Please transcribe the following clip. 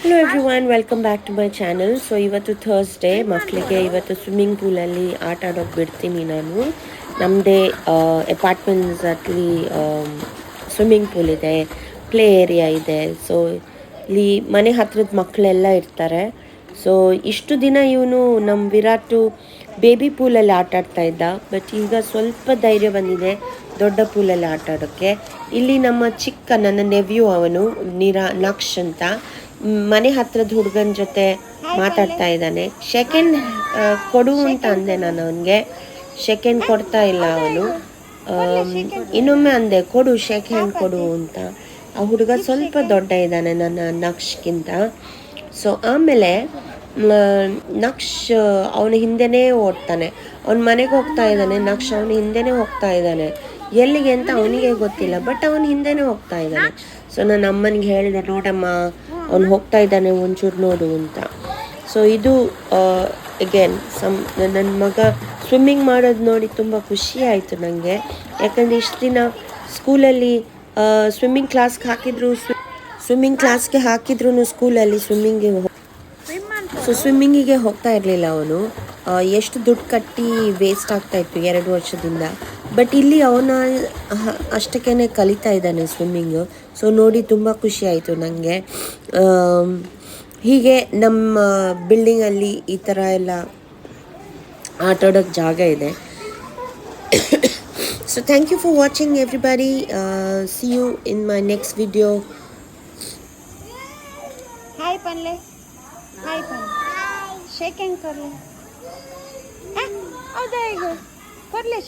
Hello everyone, welcome back to my channel. So ಇವತ್ತು Thursday, ಮಕ್ಕಳಿಗೆ ಇವತ್ತು ಸ್ವಿಮ್ಮಿಂಗ್ ಪೂಲಲ್ಲಿ ಆಟ ಆಡೋಕೆ ಬಿಡ್ತೀನಿ ನಾನು. ನಮ್ಮದೇ ಅಪಾರ್ಟ್ಮೆಂಟ್ಸಲ್ಲಿ ಸ್ವಿಮ್ಮಿಂಗ್ ಪೂಲ್ ಇದೆ, ಪ್ಲೇ ಏರಿಯಾ ಇದೆ. ಸೊ ಇಲ್ಲಿ ಮನೆ ಹತ್ರದ ಮಕ್ಕಳೆಲ್ಲ ಇರ್ತಾರೆ. ಸೊ ಇಷ್ಟು ದಿನ ಇವನು ನಮ್ಮ ವಿರಾಟು ಬೇಬಿ ಪೂಲಲ್ಲಿ ಆಟ ಆಡ್ತಾ ಇದ್ದ. ಬಟ್ ಈಗ ಸ್ವಲ್ಪ ಧೈರ್ಯ ಬಂದಿದೆ ದೊಡ್ಡ ಪೂಲಲ್ಲಿ ಆಟ ಆಡೋಕ್ಕೆ. ಇಲ್ಲಿ ನಮ್ಮ ನನ್ನ ನೆವ್ಯೂ, ಅವನು ನಕ್ಷ್ ಅಂತ, ಮನೆ ಹತ್ರದ ಹುಡುಗನ ಜೊತೆ ಮಾತಾಡ್ತಾ ಇದ್ದಾನೆ. ಸೆಕೆಂಡ್ ಕೊಡು ಅಂತ ಅಂದೆ ನಾನು ಅವನಿಗೆ. ಸೆಕೆಂಡ್ ಕೊಡ್ತಾ ಇಲ್ಲ ಅವನು. ಇನ್ನೊಮ್ಮೆ ಅಂದೆ ಕೊಡು, ಸೆಕೆಂಡ್ ಕೊಡು ಅಂತ. ಆ ಹುಡುಗ ಸ್ವಲ್ಪ ದೊಡ್ಡ ಇದ್ದಾನೆ ನನ್ನ ನಕ್ಷಕ್ಕಿಂತ. ಸೊ ಆಮೇಲೆ ನಕ್ಷ್ ಅವನ ಹಿಂದೆನೇ ಓಡ್ತಾನೆ. ಅವನ ಮನೆಗೆ ಹೋಗ್ತಾ ಇದ್ದಾನೆ. ನಕ್ಷ್ ಅವನ ಹಿಂದೆನೇ ಹೋಗ್ತಾ ಇದ್ದಾನೆ. ಎಲ್ಲಿಗೆ ಅಂತ ಅವನಿಗೆ ಗೊತ್ತಿಲ್ಲ, ಬಟ್ ಅವನ ಹಿಂದೆನೇ ಹೋಗ್ತಾ ಇದ್ದಾನೆ. ಸೊ ನನ್ನ ಅಮ್ಮನಿಗೆ ಹೇಳಿದೆ, ನೋಡಮ್ಮ ಅವ್ನು ಹೋಗ್ತಾ ಇದ್ದಾನೆ, ಒಂಚೂರು ನೋಡು ಅಂತ. ಸೊ ಇದು ಅಗೇನ್ ನನ್ನ ಮಗ ಸ್ವಿಮ್ಮಿಂಗ್ ಮಾಡೋದು ನೋಡಿ ತುಂಬ ಖುಷಿ ಆಯಿತು ನನಗೆ. ಯಾಕಂದರೆ ಇಷ್ಟು ದಿನ ಸ್ಕೂಲಲ್ಲಿ ಸ್ವಿಮ್ಮಿಂಗ್ ಕ್ಲಾಸ್ಗೆ ಹಾಕಿದ್ರು ಸ್ಕೂಲಲ್ಲಿ ಸ್ವಿಮ್ಮಿಂಗಿಗೆ ಹೋಗ್ತಾ ಇರಲಿಲ್ಲ ಅವನು. ಎಷ್ಟು ದುಡ್ಡು ಕಟ್ಟಿ ವೇಸ್ಟ್ ಆಗ್ತಾಯಿತ್ತು 2 ವರ್ಷದಿಂದ. ಬಟ್ ಇಲ್ಲಿ ಅವನ ಅಷ್ಟಕ್ಕೇ ಕಲಿತಾ ಇದ್ದಾನೆ ಸ್ವಿಮ್ಮಿಂಗು. ಸೊ ನೋಡಿ ತುಂಬ ಖುಷಿ ಆಯಿತು ನನಗೆ. ಹೀಗೆ ನಮ್ಮ ಬಿಲ್ಡಿಂಗಲ್ಲಿ ಈ ಥರ ಎಲ್ಲ ಆಟಾಡೋಕ್ಕೆ ಜಾಗ ಇದೆ. So thank you for watching everybody. See you in my next video. Hi पनले, हाय पन, शेक हैंड कर ले, आ जाएगा कर ले.